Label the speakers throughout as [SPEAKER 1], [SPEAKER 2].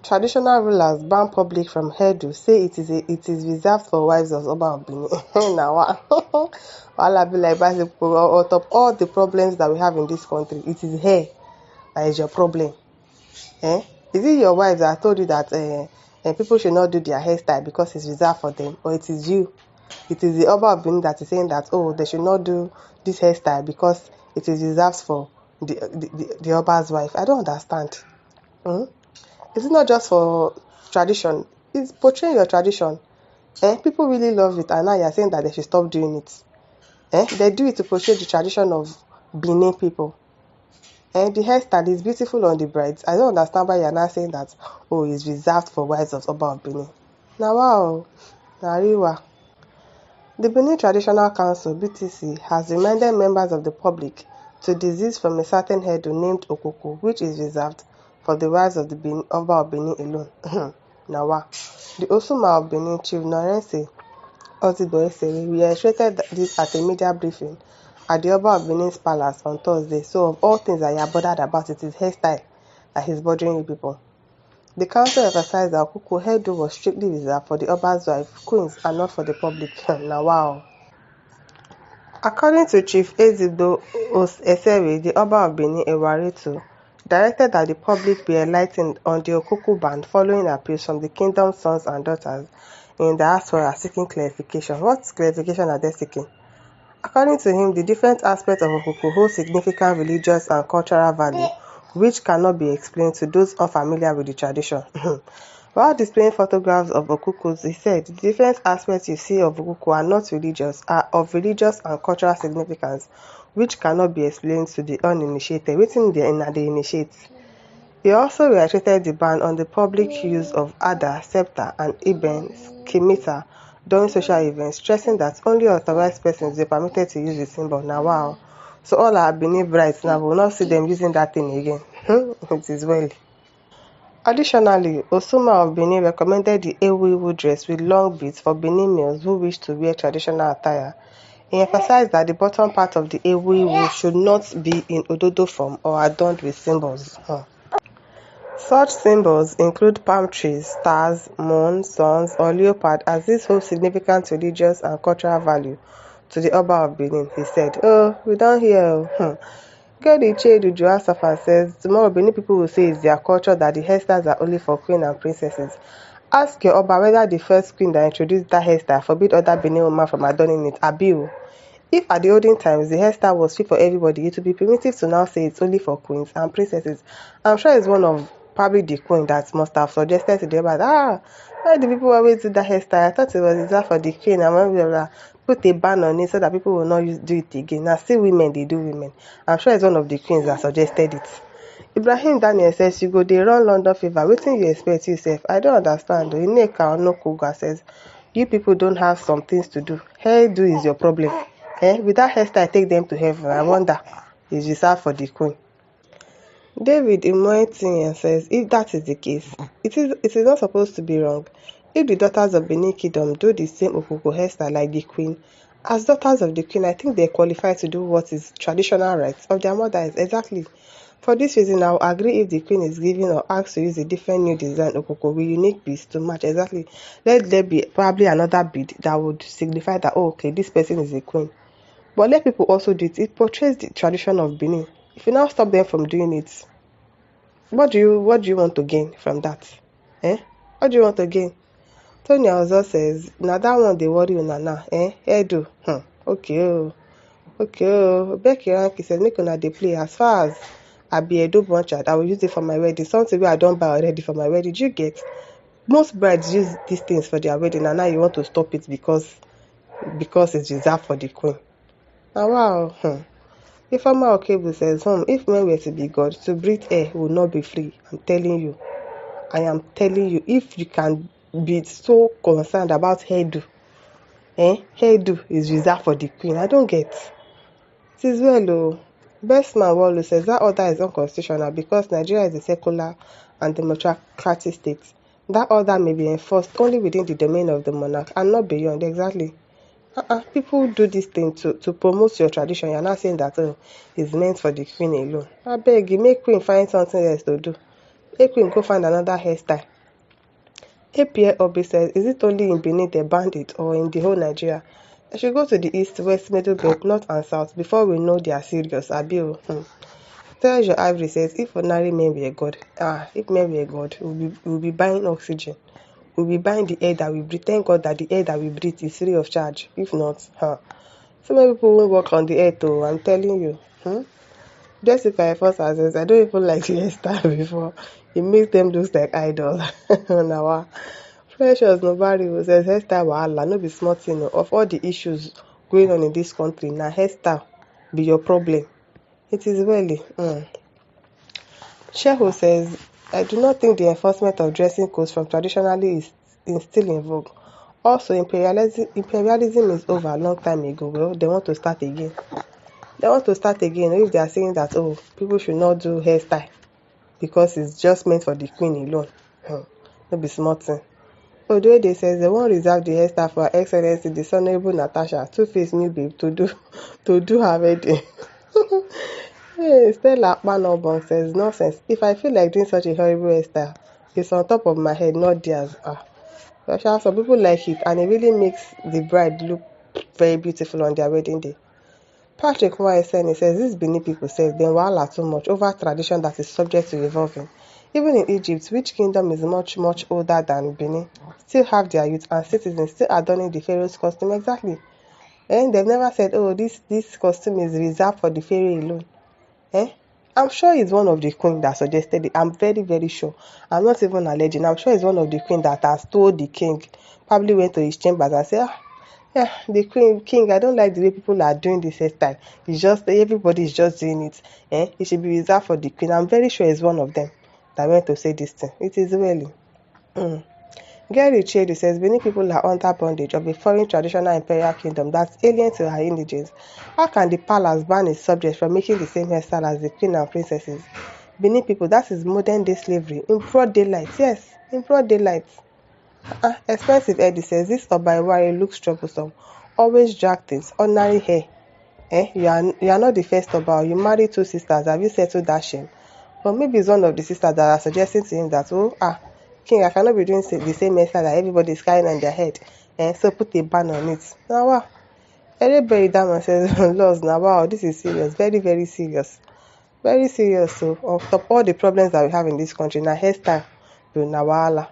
[SPEAKER 1] Traditional rulers ban public from hairdo, say it is reserved for wives of Oba of Benin. Now, wahala be like bicycle on top all the problems that we have in this country. It is hair that is your problem. Eh? Is it your wife that told you that people should not do their hairstyle because it's reserved for them, or it is you? It is the Oba of Benin that is saying that, oh, they should not do this hairstyle because it is reserved for the Oba's wife. I don't understand. Hmm? Is it not just for tradition? It's portraying your tradition. People really love it, and now you're saying that they should stop doing it. They do it to portray the tradition of Benin people. The hairstyle is beautiful on the brides. I don't understand why you're not saying that, oh, it's reserved for wives of Oba of Benin. Now, wow, Nariwa. The Benin Traditional Council (BTC) has reminded members of the public to desist from a certain hairdo named Okoko, which is reserved for the wives of the Oba of Benin alone. Nawa. The Osuma of Benin Chief Norense Oziboesere reiterated this at a media briefing at the Oba of Benin's palace on Thursday. So of all things that you are bothered about, it is hairstyle that is bothering you people. The council emphasized that Okoko hairdo was strictly reserved for the Oba's wife, queens, and not for the public. Now, wow. According to Chief Ezigbo Esere, the Oba of Benin Ewaretu, directed that the public be enlightened on the Okoko ban following appeals from the kingdom's sons and daughters in diaspora seeking clarification. What clarification are they seeking? According to him, the different aspects of Okoko hold significant religious and cultural value, which cannot be explained to those unfamiliar with the tradition. While displaying photographs of Okokos, he said, the different aspects you see of Okoko are not religious, are of religious and cultural significance, which cannot be explained to the uninitiated. Waiting they initiate. He also reiterated the ban on the public use of Ada, Scepter, and Eben Scimitar during social events, stressing that only authorized persons were permitted to use the symbol. Now, wow. So all our Benin brides now will not see them using that thing again. It is well. Additionally, Osuma of Benin recommended the Ewiwu dress with long beads for Benin males who wish to wear traditional attire. He emphasized that the bottom part of the Ewiwu should not be in Ododo form or adorned with symbols. Such symbols include palm trees, stars, moon, suns, or leopard, as these hold significant religious and cultural value to the Oba of Benin, he said. Oh, we don't hear. Gedi Chedu Joasafa says, tomorrow Benin people will say it's their culture that the hairstyles are only for queen and princesses. Ask your Oba whether the first queen that introduced that hairstyle forbid other Benin women from adorning it. Abiu. If at the olden times the hairstyle was free for everybody, it would be primitive to now say it's only for queens and princesses. I'm sure it's one of probably the queen that must have suggested to the Oba, why do people always do that hairstyle? I thought it was reserved for the queen, and when we put a ban on it so that people will not do it again. Now, see women, they do women. I'm sure it's one of the queens that suggested it. Ibrahim Daniel says, you go, they run London fever. Wetin you expect yourself? I don't understand. Ineka Onokuga says, you people don't have some things to do. Hairdo is your problem. With that hairstyle, take them to heaven. I wonder, is reserved for the queen. David Imoetinyan says, if that is the case, it is not supposed to be wrong. If the daughters of Benin Kingdom do the same Okoko hairstyle like the queen, as daughters of the queen, I think they qualify to do what is traditional rights of their mothers. Exactly. For this reason, I will agree if the queen is given or asked to use a different new design Okoko with unique beads to match. Exactly. Let there be probably another bead that would signify that, oh, okay, this person is a queen. But let people also do it. It portrays the tradition of Benin. If you now stop them from doing it, what do you want to gain from that? What do you want to gain? Tony also says, now that one they worry you now, Edo. Okay. Becky Ranky says, make una dey play as far as I be Edo born child, I will use it for my wedding. Something where I don't buy already for my wedding. Did you get? Most brides use these things for their wedding, and now you want to stop it because it's reserved for the queen. Now wow. Ifeoma Okebo says, if men were to be God, to breathe air will not be free. I am telling you, if you can be so concerned about hairdo, hairdo is reserved for the queen. I don't get. It is well, Best man Wallo says that order is unconstitutional because Nigeria is a secular and democratic state. That order may be enforced only within the domain of the monarch and not beyond. Exactly. People do this thing to promote your tradition. You're not saying that it's meant for the queen alone. I beg you, make queen find something else to do. Make Queen go find another hairstyle. APA Obi says, is it only in Benin they banned it or in the whole Nigeria? They should go to the east, west, middle belt, north and south before we know they are serious. Abio. Tell your Ivory says, if ordinary men were God, if men were God, we'll be buying oxygen. We'll be buying the air that we breathe. Thank God that the air that we breathe is free of charge. If not, so many people won't work on the air too. I'm telling you. Jessica first says, I don't even like the hairstyle before. It makes them look like idols. Now, Precious Nobody says, hairstyle wahala, no be small thing. Of all the issues going on in this country, now hairstyle be your problem. It is really. Shehu says, I do not think the enforcement of dressing codes from traditionally is still in vogue. Also, imperialism is over a long time ago. Well, they want to start again. If they are saying that, people should not do hairstyle because it's just meant for the queen alone. No be small thing. Oduede says they won't reserve the hairstyle for Her Excellency the Honorable Natasha, two-faced new babe, to do her wedding. Hey, Stella Akpanobong says, nonsense. If I feel like doing such a horrible hairstyle, it's on top of my head, not theirs. Some people like it, and it really makes the bride look very beautiful on their wedding day. Patrick Yseni says, these Benin people say they wahala too much over tradition that is subject to evolving. Even in Egypt, which kingdom is much, much older than Benin, still have their youth and citizens still adorning the pharaoh's costume exactly. And they've never said, this costume is reserved for the pharaoh alone. I'm sure it's one of the queen that suggested it. I'm very, very sure. I'm not even alleging. I'm sure it's one of the queen that has told the king, probably went to his chambers and said, yeah, the king, I don't like the way people are doing this hairstyle. It's just, everybody is just doing it. It should be reserved for the queen. I'm very sure it's one of them that went to say this thing. It is really. Gary Chedi says, Benin people are under bondage of a foreign traditional imperial kingdom that's alien to her indigenes. How can the palace ban its subjects from making the same hairstyle as the queen and princesses? Benin people, that is modern day slavery in broad daylight. Yes, in broad daylight. Expensive Eddie says, this Obaiwari looks troublesome. Always drag things, ordinary hair. You are not the first Oba. You married 2 sisters. Have you settled that shame? But maybe it's one of the sisters that are suggesting to him that, King, I cannot be doing the same hairstyle that everybody is carrying on their head. So put a ban on it. Now, wow. Everybody down says, Laws, now, wow, this is serious. Very, very serious. Very serious. So, on top of all the problems that we have in this country, now hairstyle, now, wahala.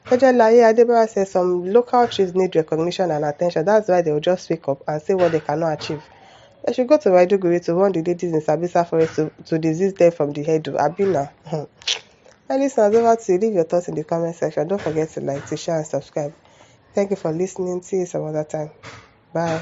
[SPEAKER 1] Ejelaye Adebara says some local chiefs need recognition and attention. That's why they will just wake up and say what they cannot achieve. They should go to Maiduguri to warn the ladies in Sabisa Forest to disease them from the head to Abina. And listeners, over to you. Leave your thoughts in the comment section. Don't forget to like, to share, and subscribe. Thank you for listening. See you some other time. Bye.